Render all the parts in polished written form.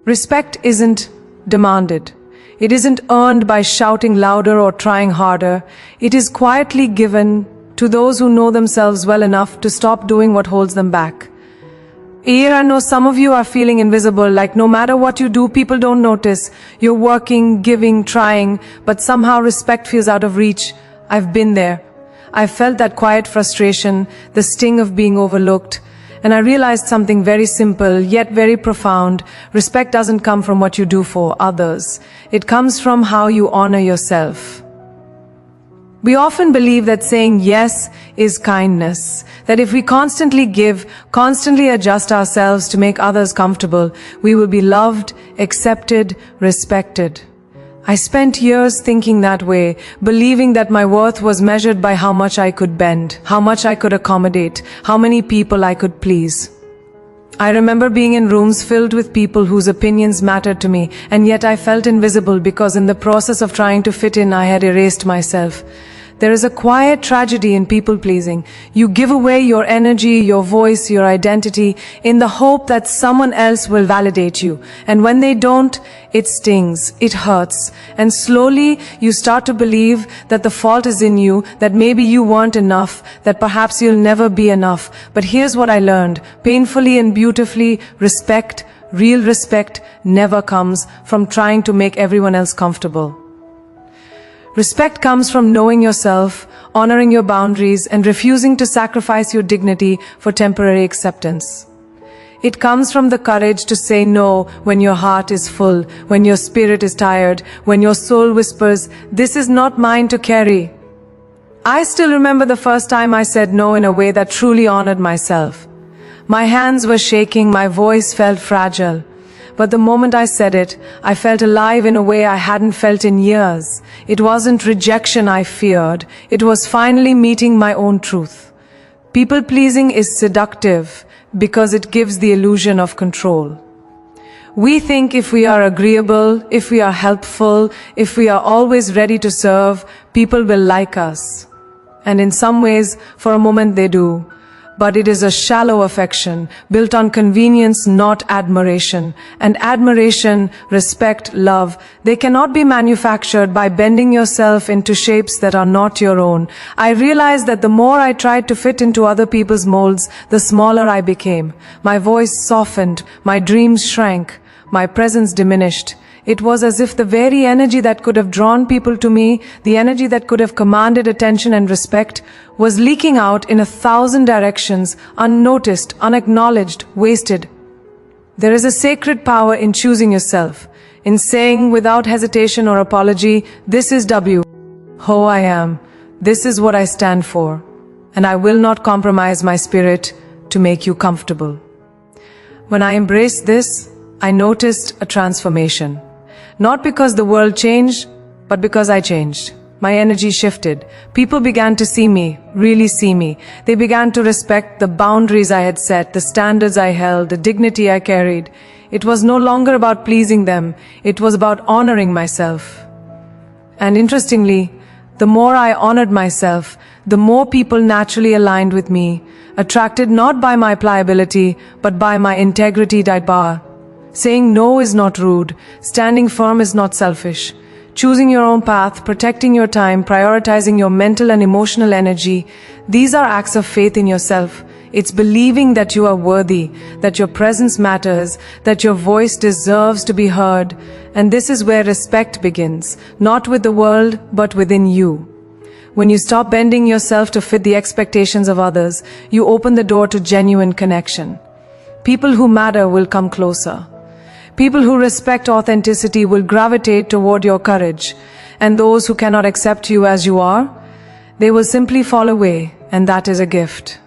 Respect isn't demanded. It isn't earned by shouting louder or trying harder. It is quietly given to those who know themselves well enough to stop doing what holds them back. Here, I know some of you are feeling invisible, like no matter what you do, people don't notice. You're working, giving, trying, but somehow respect feels out of reach. I've been there. I've felt that quiet frustration, the sting of being overlooked. And I realized something very simple, yet very profound. Respect doesn't come from what you do for others. It comes from how you honor yourself. We often believe that saying yes is kindness, that if we constantly give, constantly adjust ourselves to make others comfortable, we will be loved, accepted, respected. I spent years thinking that way, believing that my worth was measured by how much I could bend, how much I could accommodate, how many people I could please. I remember being in rooms filled with people whose opinions mattered to me, and yet I felt invisible because in the process of trying to fit in, I had erased myself. There is a quiet tragedy in people-pleasing. You give away your energy, your voice, your identity in the hope that someone else will validate you. And when they don't, it stings, it hurts. And slowly you start to believe that the fault is in you, that maybe you weren't enough, that perhaps you'll never be enough. But here's what I learned, painfully and beautifully, respect, real respect, never comes from trying to make everyone else comfortable. Respect comes from knowing yourself, honoring your boundaries, and refusing to sacrifice your dignity for temporary acceptance. It comes from the courage to say no when your heart is full, when your spirit is tired, when your soul whispers, "This is not mine to carry." I still remember the first time I said no in a way that truly honored myself. My hands were shaking, my voice felt fragile. But the moment I said it, I felt alive in a way I hadn't felt in years. It wasn't rejection I feared. It was finally meeting my own truth. People-pleasing is seductive because it gives the illusion of control. We think if we are agreeable, if we are helpful, if we are always ready to serve, people will like us. And in some ways, for a moment they do. But it is a shallow affection, built on convenience, not admiration. And admiration, respect, love, they cannot be manufactured by bending yourself into shapes that are not your own. I realized that the more I tried to fit into other people's molds, the smaller I became. My voice softened, my dreams shrank, my presence diminished. It was as if the very energy that could have drawn people to me, the energy that could have commanded attention and respect, was leaking out in 1,000 directions, unnoticed, unacknowledged, wasted. There is a sacred power in choosing yourself, in saying without hesitation or apology, "This is who I am, this is what I stand for, and I will not compromise my spirit to make you comfortable." When I embraced this, I noticed a transformation. Not because the world changed, but because I changed. My energy shifted. People began to see me, really see me. They began to respect the boundaries I had set, the standards I held, the dignity I carried. It was no longer about pleasing them. It was about honoring myself. And interestingly, the more I honored myself, the more people naturally aligned with me, attracted not by my pliability, but by my integrity. Saying no is not rude. Standing firm is not selfish. Choosing your own path, protecting your time, prioritizing your mental and emotional energy, these are acts of faith in yourself. It's believing that you are worthy, that your presence matters, that your voice deserves to be heard. And this is where respect begins, not with the world, but within you. When you stop bending yourself to fit the expectations of others, you open the door to genuine connection. People who matter will come closer. People who respect authenticity will gravitate toward your courage, and those who cannot accept you as you are, they will simply fall away, and that is a gift.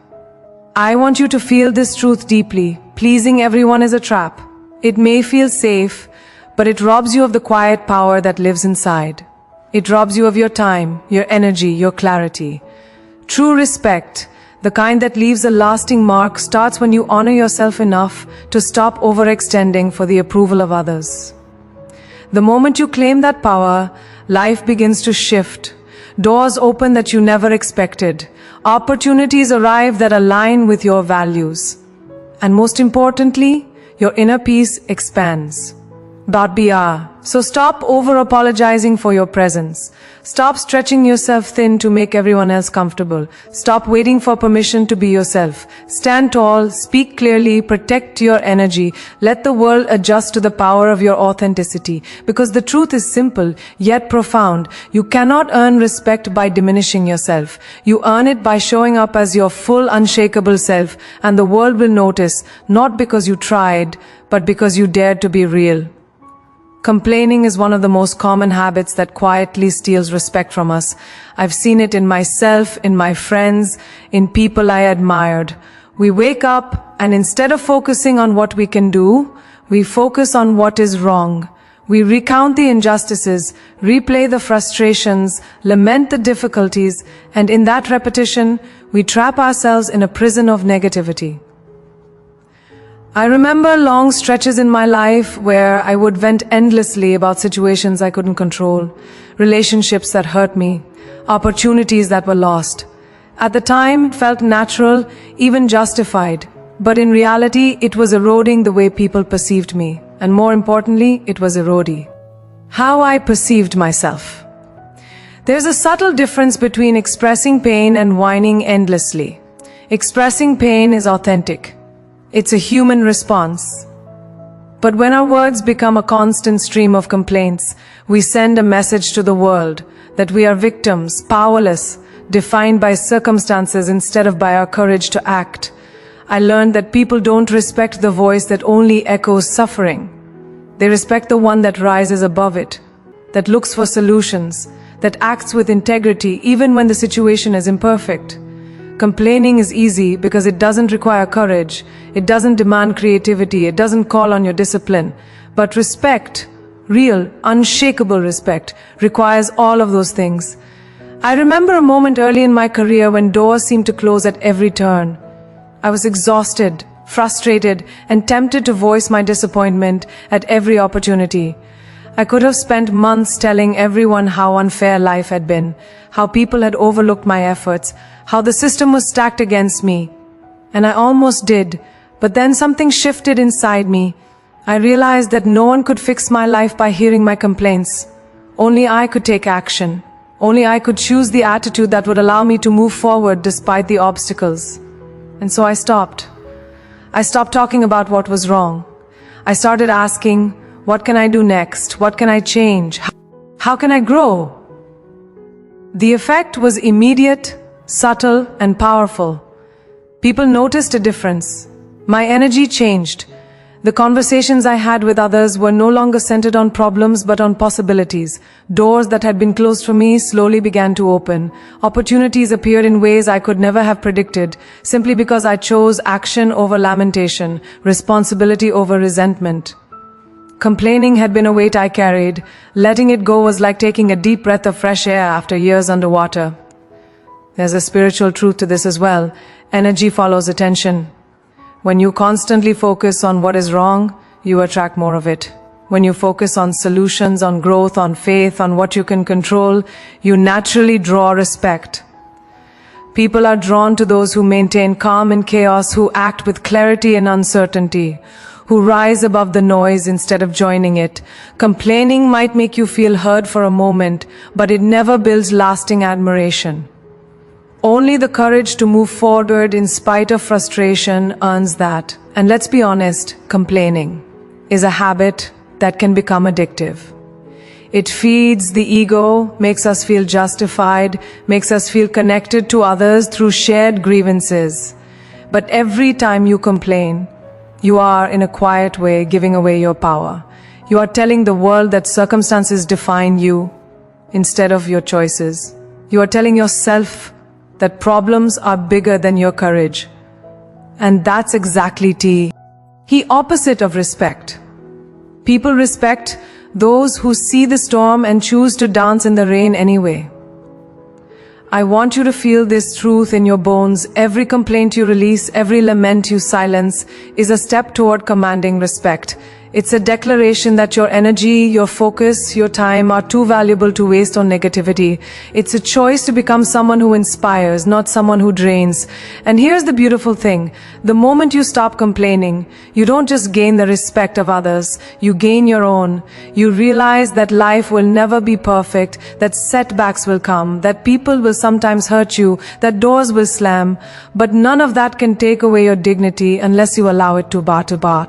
I want you to feel this truth deeply. Pleasing everyone is a trap. It may feel safe, but it robs you of the quiet power that lives inside. It robs you of your time, your energy, your clarity. True respect, the kind that leaves a lasting mark, starts when you honor yourself enough to stop overextending for the approval of others. The moment you claim that power, life begins to shift. Doors open that you never expected. Opportunities arrive that align with your values. And most importantly, your inner peace expands. .br. So stop over-apologizing for your presence. Stop stretching yourself thin to make everyone else comfortable. Stop waiting for permission to be yourself. Stand tall, speak clearly, protect your energy. Let the world adjust to the power of your authenticity. Because the truth is simple, yet profound. You cannot earn respect by diminishing yourself. You earn it by showing up as your full, unshakable self. And the world will notice, not because you tried, but because you dared to be real. Complaining is one of the most common habits that quietly steals respect from us. I've seen it in myself, in my friends, in people I admired. We wake up and instead of focusing on what we can do, we focus on what is wrong. We recount the injustices, replay the frustrations, lament the difficulties, and in that repetition, we trap ourselves in a prison of negativity. I remember long stretches in my life where I would vent endlessly about situations I couldn't control, relationships that hurt me, opportunities that were lost. At the time, it felt natural, even justified. But in reality, it was eroding the way people perceived me. And more importantly, it was eroding how I perceived myself. There's a subtle difference between expressing pain and whining endlessly. Expressing pain is authentic. It's a human response. But when our words become a constant stream of complaints, we send a message to the world that we are victims, powerless, defined by circumstances instead of by our courage to act. I learned that people don't respect the voice that only echoes suffering. They respect the one that rises above it, that looks for solutions, that acts with integrity even when the situation is imperfect. Complaining is easy because it doesn't require courage, it doesn't demand creativity, it doesn't call on your discipline. But respect, real, unshakable respect, requires all of those things. I remember a moment early in my career when doors seemed to close at every turn. I was exhausted, frustrated, and tempted to voice my disappointment at every opportunity. I could have spent months telling everyone how unfair life had been, how people had overlooked my efforts, how the system was stacked against me. And I almost did, but then something shifted inside me. I realized that no one could fix my life by hearing my complaints. Only I could take action. Only I could choose the attitude that would allow me to move forward despite the obstacles. And so I stopped. I stopped talking about what was wrong. I started asking, what can I do next? What can I change? How can I grow? The effect was immediate, subtle, and powerful. People noticed a difference. My energy changed. The conversations I had with others were no longer centered on problems but on possibilities. Doors that had been closed for me slowly began to open. Opportunities appeared in ways I could never have predicted, simply because I chose action over lamentation, responsibility over resentment. Complaining had been a weight I carried. Letting it go was like taking a deep breath of fresh air after years underwater. There's a spiritual truth to this as well. Energy follows attention. When you constantly focus on what is wrong, you attract more of it. When you focus on solutions, on growth, on faith, on what you can control, you naturally draw respect. People are drawn to those who maintain calm in chaos, who act with clarity in uncertainty, who rise above the noise instead of joining it. Complaining might make you feel heard for a moment, but it never builds lasting admiration. Only the courage to move forward in spite of frustration earns that. And let's be honest, complaining is a habit that can become addictive. It feeds the ego, makes us feel justified, makes us feel connected to others through shared grievances. But every time you complain, you are, in a quiet way, giving away your power. You are telling the world that circumstances define you instead of your choices. You are telling yourself that problems are bigger than your courage. And that's exactly the opposite of respect. People respect those who see the storm and choose to dance in the rain anyway. I want you to feel this truth in your bones. Every complaint you release, every lament you silence is a step toward commanding respect. It's a declaration that your energy, your focus, your time are too valuable to waste on negativity. It's a choice to become someone who inspires, not someone who drains. And here's the beautiful thing. The moment you stop complaining, you don't just gain the respect of others, you gain your own. You realize that life will never be perfect, that setbacks will come, that people will sometimes hurt you, that doors will slam, but none of that can take away your dignity unless you allow it to bar.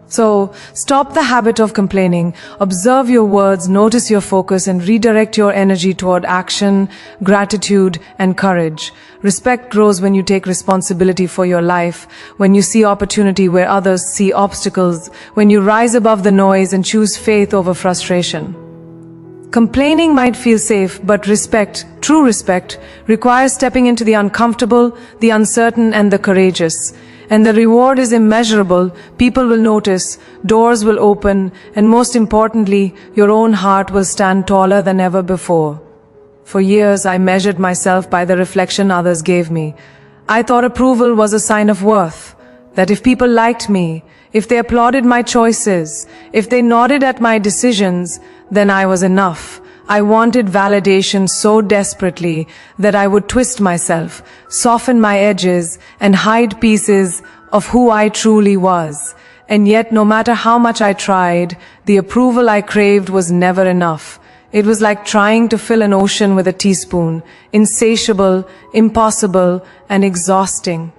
So, stop the habit of complaining, observe your words, notice your focus, and redirect your energy toward action, gratitude, and courage. Respect grows when you take responsibility for your life, when you see opportunity where others see obstacles, when you rise above the noise and choose faith over frustration. Complaining might feel safe, but respect, true respect, requires stepping into the uncomfortable, the uncertain, and the courageous. And the reward is immeasurable. People will notice, doors will open, and most importantly, your own heart will stand taller than ever before. For years, I measured myself by the reflection others gave me. I thought approval was a sign of worth, that if people liked me, if they applauded my choices, if they nodded at my decisions, then I was enough. I wanted validation so desperately that I would twist myself, soften my edges, and hide pieces of who I truly was. And yet, no matter how much I tried, the approval I craved was never enough. It was like trying to fill an ocean with a teaspoon, insatiable, impossible, and exhausting.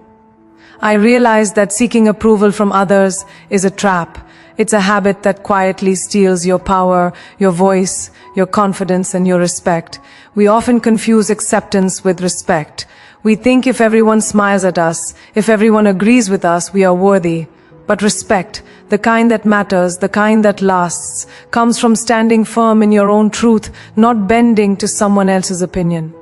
I realized that seeking approval from others is a trap. It's a habit that quietly steals your power, your voice, your confidence, and your respect. We often confuse acceptance with respect. We think if everyone smiles at us, if everyone agrees with us, we are worthy. But respect, the kind that matters, the kind that lasts, comes from standing firm in your own truth, not bending to someone else's opinion.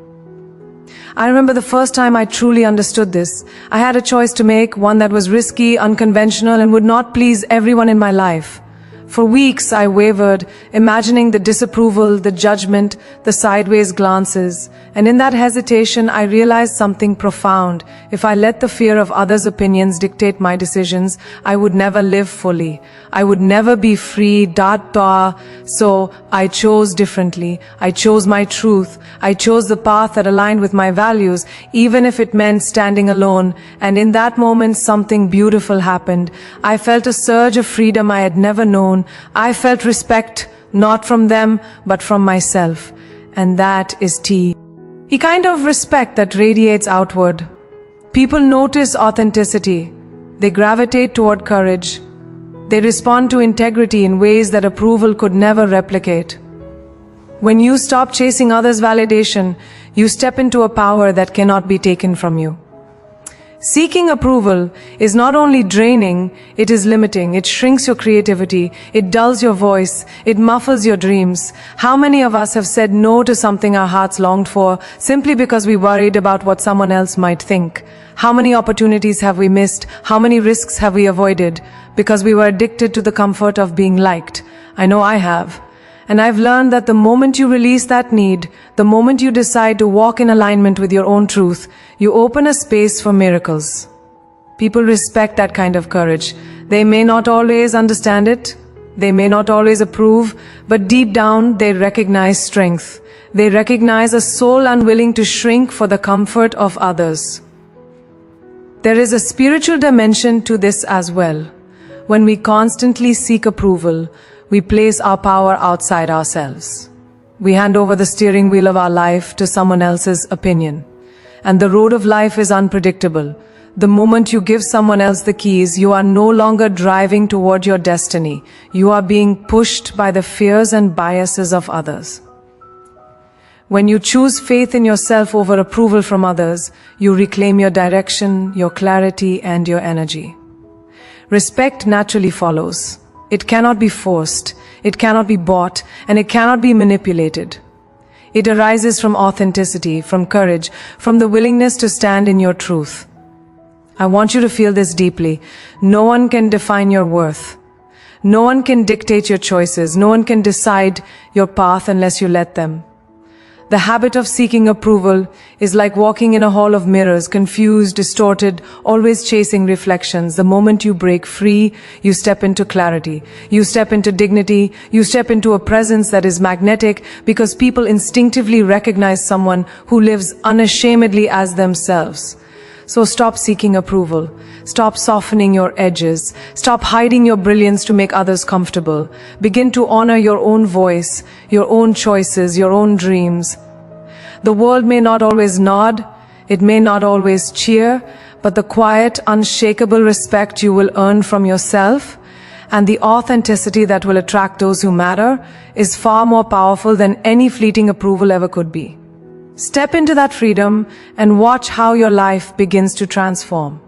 I remember the first time I truly understood this. I had a choice to make, one that was risky, unconventional, and would not please everyone in my life. For weeks I wavered, imagining the disapproval, the judgment, the sideways glances, and in that hesitation I realized something profound. If I let the fear of others' opinions dictate my decisions, I would never live fully. I would never be free, So I chose differently. I chose my truth. I chose the path that aligned with my values, even if it meant standing alone. And in that moment something beautiful happened. I felt a surge of freedom I had never known. I felt respect, not from them, but from myself. And that is a kind of respect that radiates outward. People notice authenticity. They gravitate toward courage. They respond to integrity in ways that approval could never replicate. When you stop chasing others' validation, you step into a power that cannot be taken from you. Seeking approval is not only draining, it is limiting. It shrinks your creativity, it dulls your voice, it muffles your dreams. How many of us have said no to something our hearts longed for simply because we worried about what someone else might think? How many opportunities have we missed? How many risks have we avoided because we were addicted to the comfort of being liked? I know I have. And I've learned that the moment you release that need, the moment you decide to walk in alignment with your own truth, you open a space for miracles. People respect that kind of courage. They may not always understand it, they may not always approve, but deep down they recognize strength. They recognize a soul unwilling to shrink for the comfort of others. There is a spiritual dimension to this as well. When we constantly seek approval, we place our power outside ourselves. We hand over the steering wheel of our life to someone else's opinion. And the road of life is unpredictable. The moment you give someone else the keys, you are no longer driving toward your destiny. You are being pushed by the fears and biases of others. When you choose faith in yourself over approval from others, you reclaim your direction, your clarity, and your energy. Respect naturally follows. It cannot be forced, it cannot be bought, and it cannot be manipulated. It arises from authenticity, from courage, from the willingness to stand in your truth. I want you to feel this deeply. No one can define your worth. No one can dictate your choices. No one can decide your path unless you let them. The habit of seeking approval is like walking in a hall of mirrors, confused, distorted, always chasing reflections. The moment you break free, you step into clarity. You step into dignity. You step into a presence that is magnetic because people instinctively recognize someone who lives unashamedly as themselves. So stop seeking approval. Stop softening your edges. Stop hiding your brilliance to make others comfortable. Begin to honor your own voice, your own choices, your own dreams. The world may not always nod, it may not always cheer, but the quiet, unshakable respect you will earn from yourself and the authenticity that will attract those who matter is far more powerful than any fleeting approval ever could be. Step into that freedom and watch how your life begins to transform.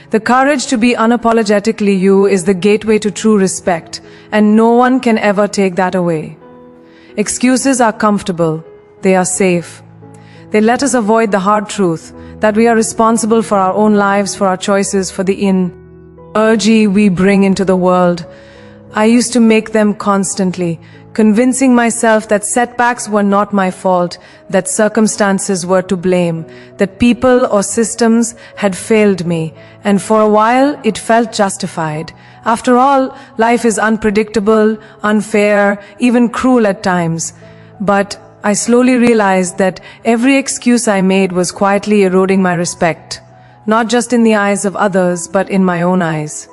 The courage to be unapologetically you is the gateway to true respect, and no one can ever take that away. Excuses are comfortable. They are safe. They let us avoid the hard truth that we are responsible for our own lives, for our choices, for the energy we bring into the world. I used to make them constantly, convincing myself that setbacks were not my fault, that circumstances were to blame, that people or systems had failed me, and for a while it felt justified. After all, life is unpredictable, unfair, even cruel at times. But I slowly realized that every excuse I made was quietly eroding my respect, not just in the eyes of others, but in my own eyes.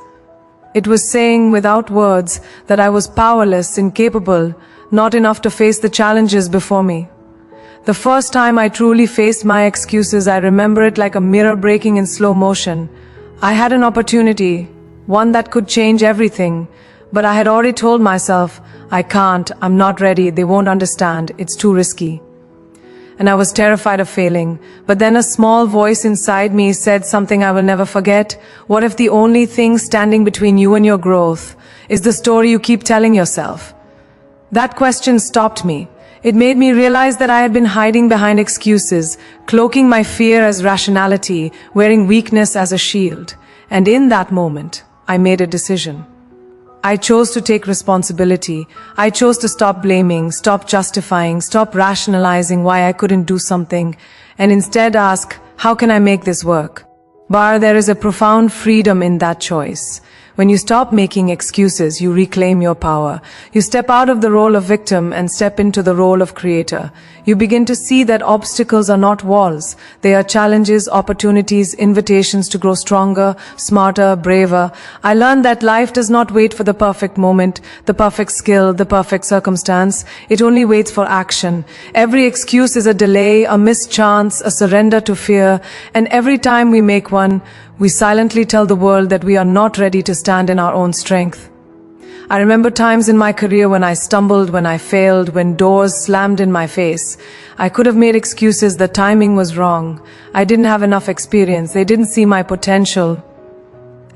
It was saying without words that I was powerless, incapable, not enough to face the challenges before me. The first time I truly faced my excuses, I remember it like a mirror breaking in slow motion. I had an opportunity, one that could change everything, but I had already told myself, I can't, I'm not ready, they won't understand, it's too risky. And I was terrified of failing. But then a small voice inside me said something I will never forget. What if the only thing standing between you and your growth is the story you keep telling yourself? That question stopped me. It made me realize that I had been hiding behind excuses, cloaking my fear as rationality, wearing weakness as a shield. And in that moment, I made a decision. I chose to take responsibility. I chose to stop blaming, stop justifying, stop rationalizing why I couldn't do something, and instead ask, how can I make this work? There is a profound freedom in that choice. When you stop making excuses, you reclaim your power. You step out of the role of victim and step into the role of creator. You begin to see that obstacles are not walls. They are challenges, opportunities, invitations to grow stronger, smarter, braver. I learned that life does not wait for the perfect moment, the perfect skill, the perfect circumstance. It only waits for action. Every excuse is a delay, a missed chance, a surrender to fear. And every time we make one, we silently tell the world that we are not ready to stand in our own strength. I remember times in my career when I stumbled, when I failed, when doors slammed in my face. I could have made excuses. The timing was wrong. I didn't have enough experience. They didn't see my potential.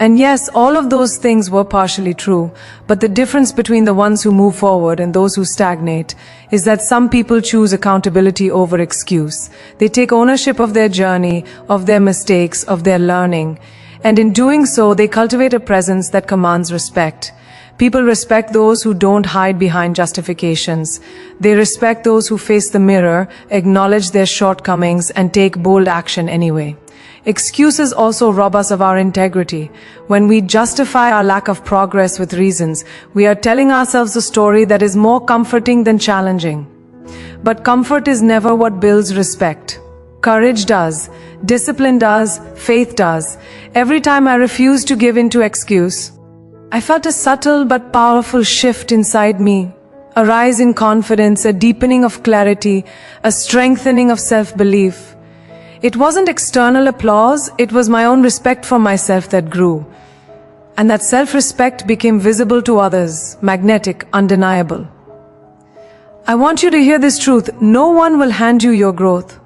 And yes, all of those things were partially true, but the difference between the ones who move forward and those who stagnate is that some people choose accountability over excuse. They take ownership of their journey, of their mistakes, of their learning, and in doing so, they cultivate a presence that commands respect. People respect those who don't hide behind justifications. They respect those who face the mirror, acknowledge their shortcomings, and take bold action anyway. Excuses also rob us of our integrity. When we justify our lack of progress with reasons, we are telling ourselves a story that is more comforting than challenging. But comfort is never what builds respect. Courage does, discipline does, faith does. Every time I refused to give in to excuse, I felt a subtle but powerful shift inside me. A rise in confidence, a deepening of clarity, a strengthening of self-belief. It wasn't external applause, it was my own respect for myself that grew. And that self-respect became visible to others, magnetic, undeniable. I want you to hear this truth. No one will hand you your growth.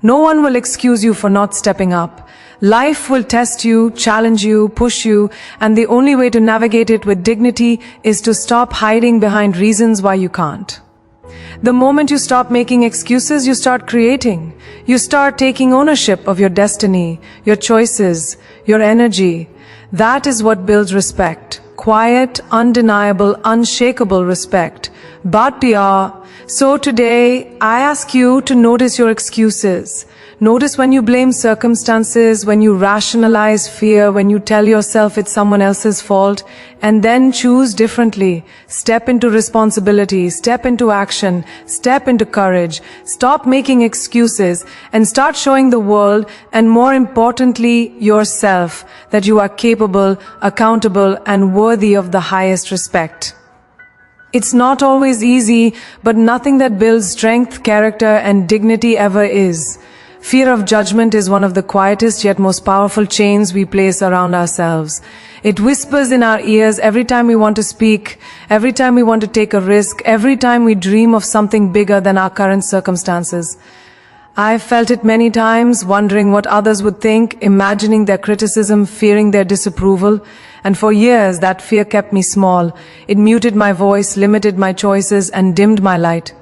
No one will excuse you for not stepping up. Life will test you, challenge you, push you, and the only way to navigate it with dignity is to stop hiding behind reasons why you can't. The moment you stop making excuses, you start creating. You start taking ownership of your destiny, your choices, your energy. That is what builds respect. Quiet, undeniable, unshakable respect. But So today, I ask you to notice your excuses. Notice when you blame circumstances, when you rationalize fear, when you tell yourself it's someone else's fault, and then choose differently. Step into responsibility, step into action, step into courage. Stop making excuses and start showing the world, and more importantly, yourself, that you are capable, accountable, and worthy of the highest respect. It's not always easy, but nothing that builds strength, character, and dignity ever is. Fear of judgment is one of the quietest yet most powerful chains we place around ourselves. It whispers in our ears every time we want to speak, every time we want to take a risk, every time we dream of something bigger than our current circumstances. I've felt it many times, wondering what others would think, imagining their criticism, fearing their disapproval. And for years, that fear kept me small. It muted my voice, limited my choices, and dimmed my light.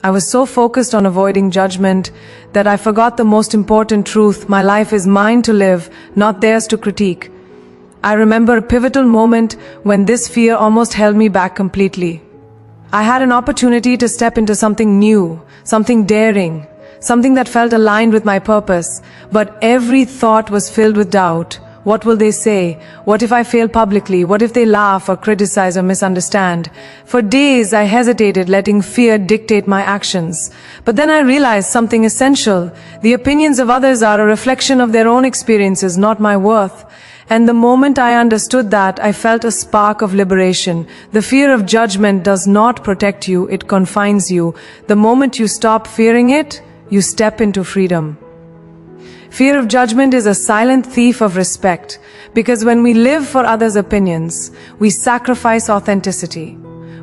I was so focused on avoiding judgment that I forgot the most important truth: my life is mine to live, not theirs to critique. I remember a pivotal moment when this fear almost held me back completely. I had an opportunity to step into something new, something daring, something that felt aligned with my purpose, but every thought was filled with doubt. What will they say? What if I fail publicly? What if they laugh or criticize or misunderstand? For days I hesitated, letting fear dictate my actions. But then I realized something essential. The opinions of others are a reflection of their own experiences, not my worth. And the moment I understood that, I felt a spark of liberation. The fear of judgment does not protect you, it confines you. The moment you stop fearing it, you step into freedom. Fear of judgment is a silent thief of respect, because when we live for others' opinions, we sacrifice authenticity.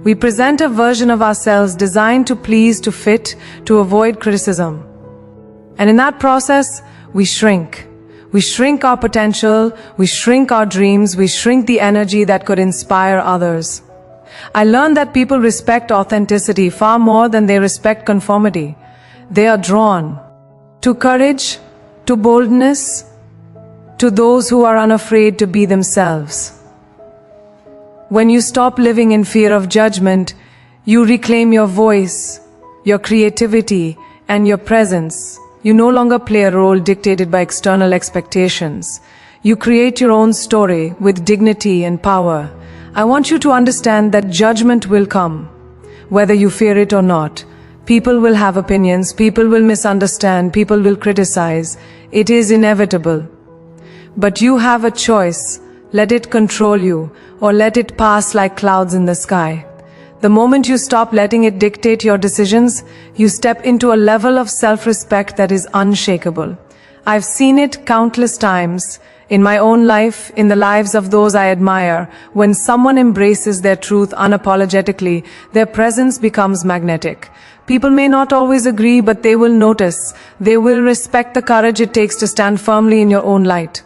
We present a version of ourselves designed to please, to fit, to avoid criticism. And in that process, we shrink. We shrink our potential, we shrink our dreams, we shrink the energy that could inspire others. I learned that people respect authenticity far more than they respect conformity. They are drawn to courage, to boldness, to those who are unafraid to be themselves. When you stop living in fear of judgment, you reclaim your voice, your creativity, and your presence. You no longer play a role dictated by external expectations. You create your own story with dignity and power. I want you to understand that judgment will come, whether you fear it or not. People will have opinions, people will misunderstand, people will criticize. It is inevitable. But you have a choice. Let it control you, or let it pass like clouds in the sky. The moment you stop letting it dictate your decisions, you step into a level of self-respect that is unshakable. I've seen it countless times, in my own life, in the lives of those I admire. When someone embraces their truth unapologetically, their presence becomes magnetic. People may not always agree, but they will notice. They will respect the courage it takes to stand firmly in your own light.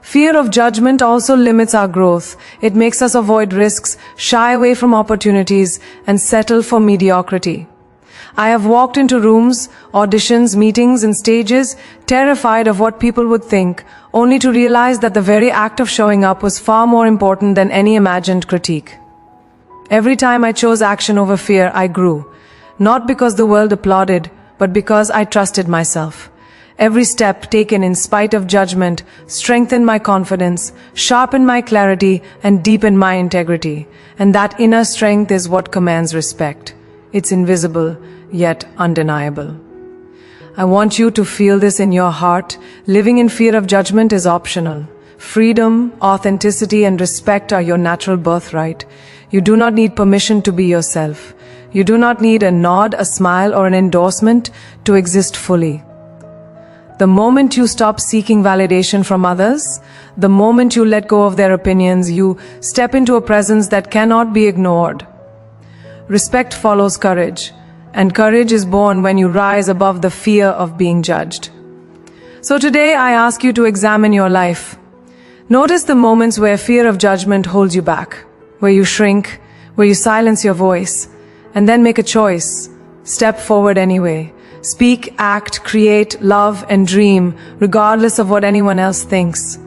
Fear of judgment also limits our growth. It makes us avoid risks, shy away from opportunities, and settle for mediocrity. I have walked into rooms, auditions, meetings, and stages, terrified of what people would think, only to realize that the very act of showing up was far more important than any imagined critique. Every time I chose action over fear, I grew. Not because the world applauded, but because I trusted myself. Every step taken in spite of judgment strengthened my confidence, sharpened my clarity, and deepened my integrity. And that inner strength is what commands respect. It's invisible, yet undeniable. I want you to feel this in your heart. Living in fear of judgment is optional. Freedom, authenticity, and respect are your natural birthright. You do not need permission to be yourself. You do not need a nod, a smile, or an endorsement to exist fully. The moment you stop seeking validation from others, the moment you let go of their opinions, you step into a presence that cannot be ignored. Respect follows courage, and courage is born when you rise above the fear of being judged. So today I ask you to examine your life. Notice the moments where fear of judgment holds you back, where you shrink, where you silence your voice, and then make a choice. Step forward anyway. Speak, act, create, love, and dream, regardless of what anyone else thinks.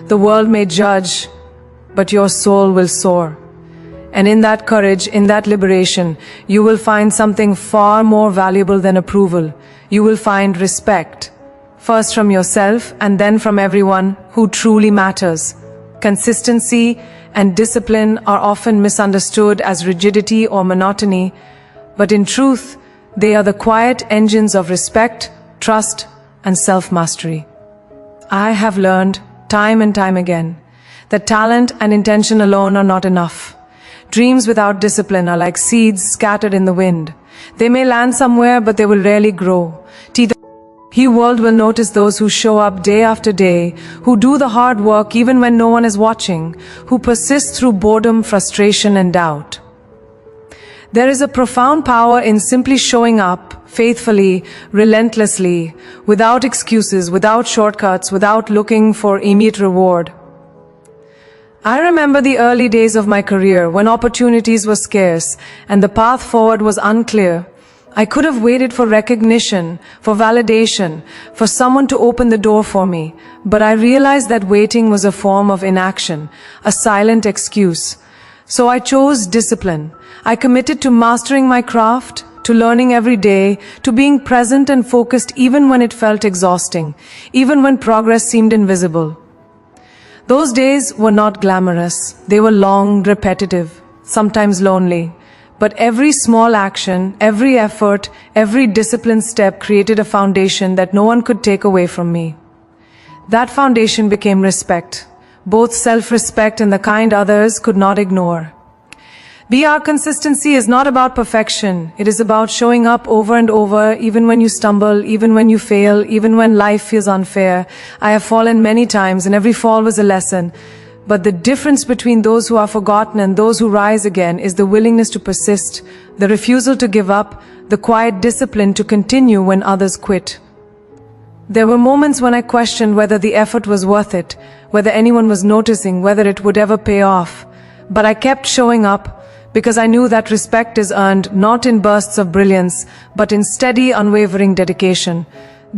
The world may judge, but your soul will soar. And in that courage, in that liberation, you will find something far more valuable than approval. You will find respect. First from yourself and then from everyone who truly matters. Consistency and discipline are often misunderstood as rigidity or monotony, but in truth, they are the quiet engines of respect, trust, and self-mastery. I have learned time and time again that talent and intention alone are not enough. Dreams without discipline are like seeds scattered in the wind. They may land somewhere, but they will rarely grow. The world will notice those who show up day after day, who do the hard work even when no one is watching, who persist through boredom, frustration, and doubt. There is a profound power in simply showing up faithfully, relentlessly, without excuses, without shortcuts, without looking for immediate reward. I remember the early days of my career when opportunities were scarce and the path forward was unclear. I could have waited for recognition, for validation, for someone to open the door for me, but I realized that waiting was a form of inaction, a silent excuse. So I chose discipline. I committed to mastering my craft, to learning every day, to being present and focused even when it felt exhausting, even when progress seemed invisible. Those days were not glamorous. They were long, repetitive, sometimes lonely. But every small action, every effort, every disciplined step created a foundation that no one could take away from me. That foundation became respect, both self-respect and the kind others could not ignore. Our consistency is not about perfection. It is about showing up over and over, even when you stumble, even when you fail, even when life feels unfair. I have fallen many times, and every fall was a lesson. But the difference between those who are forgotten and those who rise again is the willingness to persist, the refusal to give up, the quiet discipline to continue when others quit. There were moments when I questioned whether the effort was worth it, whether anyone was noticing, whether it would ever pay off. But I kept showing up because I knew that respect is earned not in bursts of brilliance, but in steady, unwavering dedication.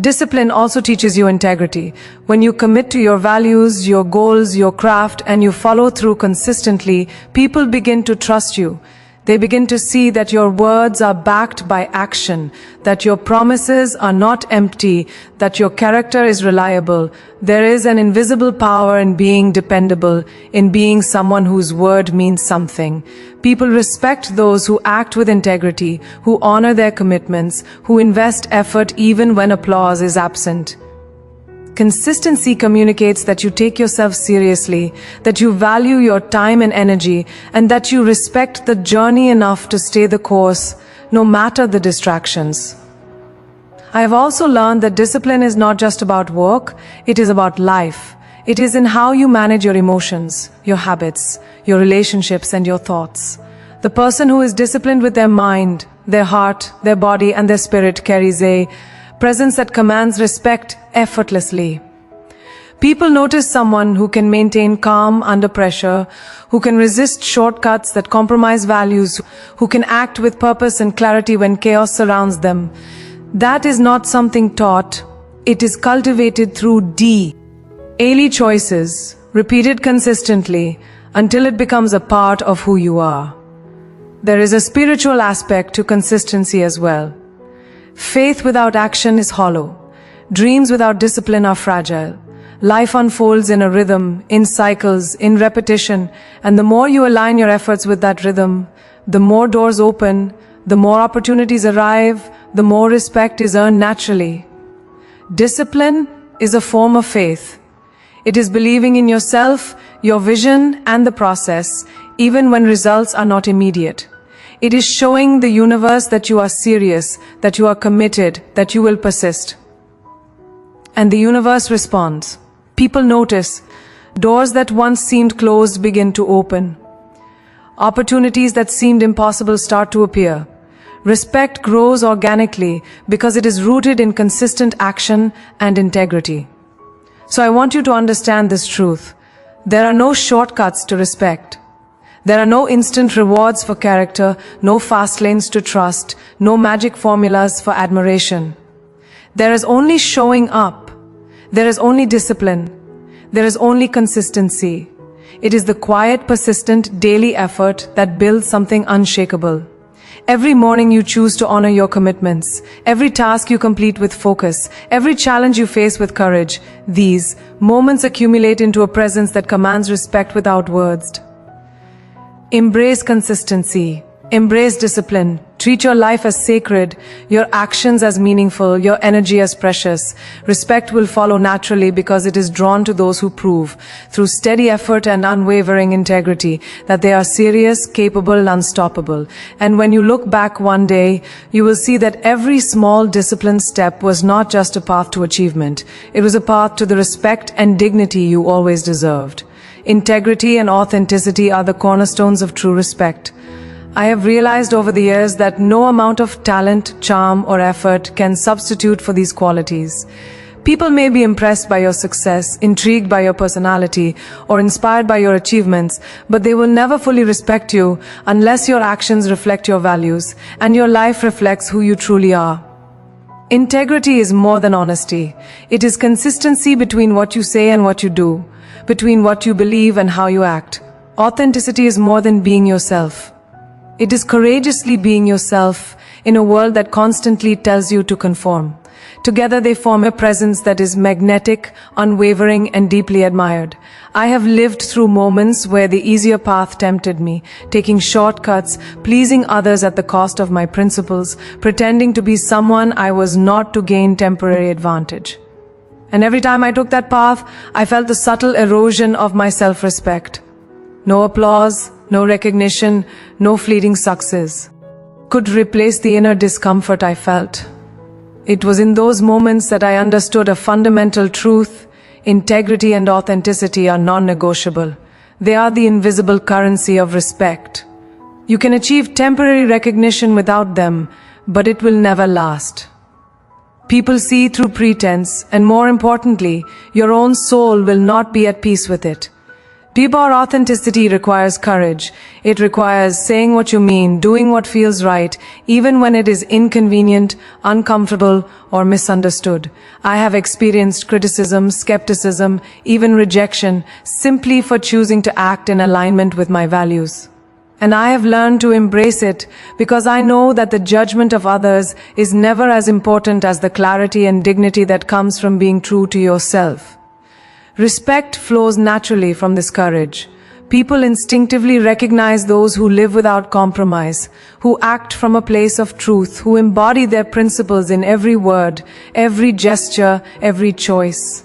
Discipline also teaches you integrity. When you commit to your values, your goals, your craft, and you follow through consistently, people begin to trust you. They begin to see that your words are backed by action, that your promises are not empty, that your character is reliable. There is an invisible power in being dependable, in being someone whose word means something. People respect those who act with integrity, who honor their commitments, who invest effort even when applause is absent. Consistency communicates that you take yourself seriously, that you value your time and energy, and that you respect the journey enough to stay the course, no matter the distractions. I have also learned that discipline is not just about work, it is about life. It is in how you manage your emotions, your habits, your relationships, and your thoughts. The person who is disciplined with their mind, their heart, their body, and their spirit carries a presence that commands respect effortlessly. People notice someone who can maintain calm under pressure, who can resist shortcuts that compromise values, who can act with purpose and clarity when chaos surrounds them. That is not something taught, it is cultivated through daily choices, repeated consistently, until it becomes a part of who you are. There is a spiritual aspect to consistency as well. Faith without action is hollow. Dreams without discipline are fragile. Life unfolds in a rhythm, in cycles, in repetition, and the more you align your efforts with that rhythm, the more doors open, the more opportunities arrive, the more respect is earned naturally. Discipline is a form of faith. It is believing in yourself, your vision, and the process, even when results are not immediate. It is showing the universe that you are serious, that you are committed, that you will persist. And the universe responds. People notice. Doors that once seemed closed begin to open. Opportunities that seemed impossible start to appear. Respect grows organically because it is rooted in consistent action and integrity. So I want you to understand this truth. There are no shortcuts to respect. There are no instant rewards for character, no fast lanes to trust, no magic formulas for admiration. There is only showing up. There is only discipline. There is only consistency. It is the quiet, persistent, daily effort that builds something unshakable. Every morning you choose to honor your commitments. Every task you complete with focus. Every challenge you face with courage. These moments accumulate into a presence that commands respect without words. Embrace consistency. Embrace discipline. Treat your life as sacred, your actions as meaningful, your energy as precious. Respect will follow naturally because it is drawn to those who prove, through steady effort and unwavering integrity, that they are serious, capable, unstoppable. And when you look back one day, you will see that every small disciplined step was not just a path to achievement. It was a path to the respect and dignity you always deserved. Integrity and authenticity are the cornerstones of true respect. I have realized over the years that no amount of talent, charm, or effort can substitute for these qualities. People may be impressed by your success, intrigued by your personality, or inspired by your achievements, but they will never fully respect you unless your actions reflect your values and your life reflects who you truly are. Integrity is more than honesty. It is consistency between what you say and what you do, between what you believe and how you act. Authenticity is more than being yourself. It is courageously being yourself in a world that constantly tells you to conform. Together they form a presence that is magnetic, unwavering, and deeply admired. I have lived through moments where the easier path tempted me, taking shortcuts, pleasing others at the cost of my principles, pretending to be someone I was not to gain temporary advantage. And every time I took that path, I felt the subtle erosion of my self-respect. No applause, no recognition, no fleeting success could replace the inner discomfort I felt. It was in those moments that I understood a fundamental truth: integrity and authenticity are non-negotiable. They are the invisible currency of respect. You can achieve temporary recognition without them, but it will never last. People see through pretense, and more importantly, your own soul will not be at peace with it. Pure authenticity requires courage. It requires saying what you mean, doing what feels right, even when it is inconvenient, uncomfortable, or misunderstood. I have experienced criticism, skepticism, even rejection, simply for choosing to act in alignment with my values. And I have learned to embrace it because I know that the judgment of others is never as important as the clarity and dignity that comes from being true to yourself. Respect flows naturally from this courage. People instinctively recognize those who live without compromise, who act from a place of truth, who embody their principles in every word, every gesture, every choice.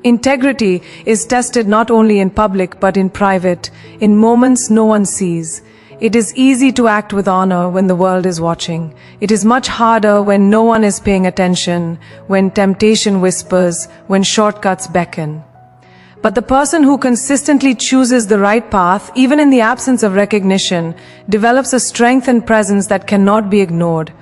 Integrity is tested not only in public but in private, in moments no one sees. It is easy to act with honor when the world is watching. It is much harder when no one is paying attention, when temptation whispers, when shortcuts beckon. But the person who consistently chooses the right path, even in the absence of recognition, develops a strength and presence that cannot be ignored.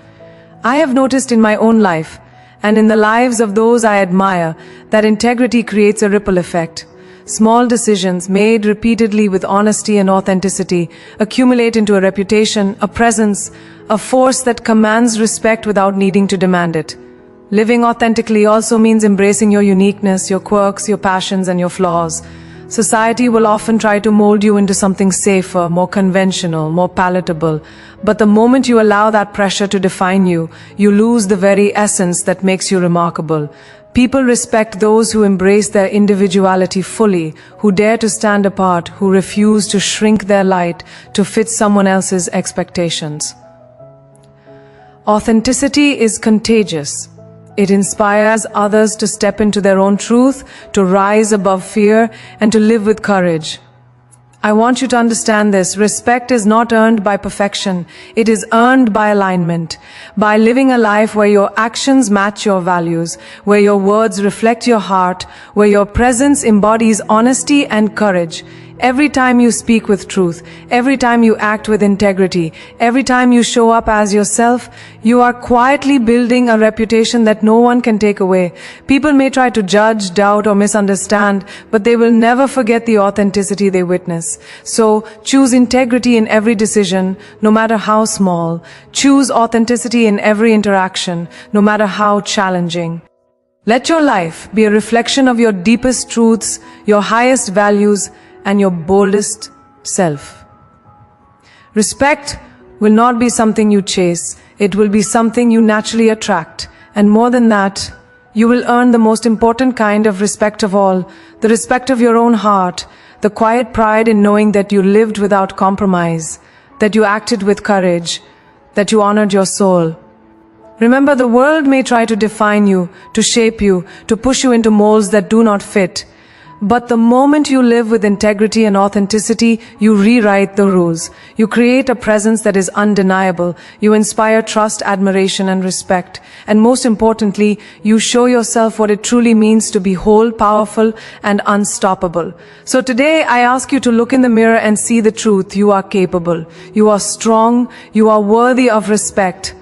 I have noticed in my own life, and in the lives of those I admire, that integrity creates a ripple effect. Small decisions made repeatedly with honesty and authenticity accumulate into a reputation, a presence, a force that commands respect without needing to demand it. Living authentically also means embracing your uniqueness, your quirks, your passions, and your flaws. Society will often try to mold you into something safer, more conventional, more palatable. But the moment you allow that pressure to define you, you lose the very essence that makes you remarkable. People respect those who embrace their individuality fully, who dare to stand apart, who refuse to shrink their light to fit someone else's expectations. Authenticity is contagious. It inspires others to step into their own truth, to rise above fear, and to live with courage. I want you to understand this. Respect is not earned by perfection. It is earned by alignment, by living a life where your actions match your values, where your words reflect your heart, where your presence embodies honesty and courage. Every time you speak with truth, every time you act with integrity, every time you show up as yourself, you are quietly building a reputation that no one can take away. People may try to judge, doubt, or misunderstand, but they will never forget the authenticity they witness. So, choose integrity in every decision, no matter how small. Choose authenticity in every interaction, no matter how challenging. Let your life be a reflection of your deepest truths, your highest values, and your boldest self. Respect will not be something you chase, it will be something you naturally attract. And more than that, you will earn the most important kind of respect of all, the respect of your own heart, the quiet pride in knowing that you lived without compromise, that you acted with courage, that you honored your soul. Remember, the world may try to define you, to shape you, to push you into molds that do not fit. But the moment you live with integrity and authenticity, you rewrite the rules. You create a presence that is undeniable. You inspire trust, admiration, and respect. And most importantly, you show yourself what it truly means to be whole, powerful, and unstoppable. So today, I ask you to look in the mirror and see the truth. You are capable. You are strong. You are worthy of respect.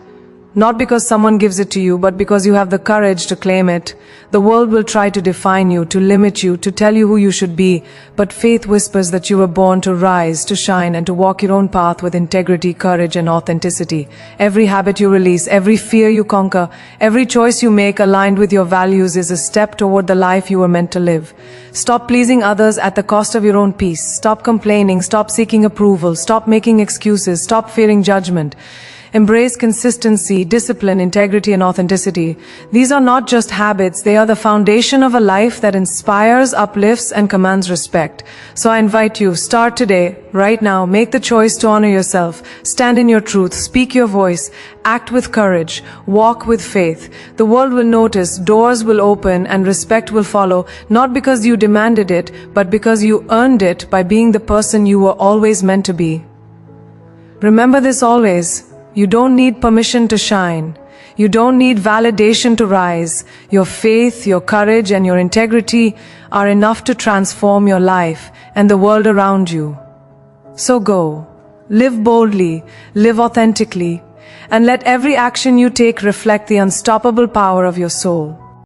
Not because someone gives it to you, but because you have the courage to claim it. The world will try to define you, to limit you, to tell you who you should be. But faith whispers that you were born to rise, to shine, and to walk your own path with integrity, courage, and authenticity. Every habit you release, every fear you conquer, every choice you make aligned with your values is a step toward the life you were meant to live. Stop pleasing others at the cost of your own peace. Stop complaining. Stop seeking approval. Stop making excuses. Stop fearing judgment. Embrace consistency, discipline, integrity, and authenticity. These are not just habits, they are the foundation of a life that inspires, uplifts, and commands respect. So I invite you, start today, right now, make the choice to honor yourself, stand in your truth, speak your voice, act with courage, walk with faith. The world will notice, doors will open, and respect will follow, not because you demanded it, but because you earned it by being the person you were always meant to be. Remember this always. You don't need permission to shine. You don't need validation to rise. Your faith, your courage, and your integrity are enough to transform your life and the world around you. So go, live boldly, live authentically, and let every action you take reflect the unstoppable power of your soul.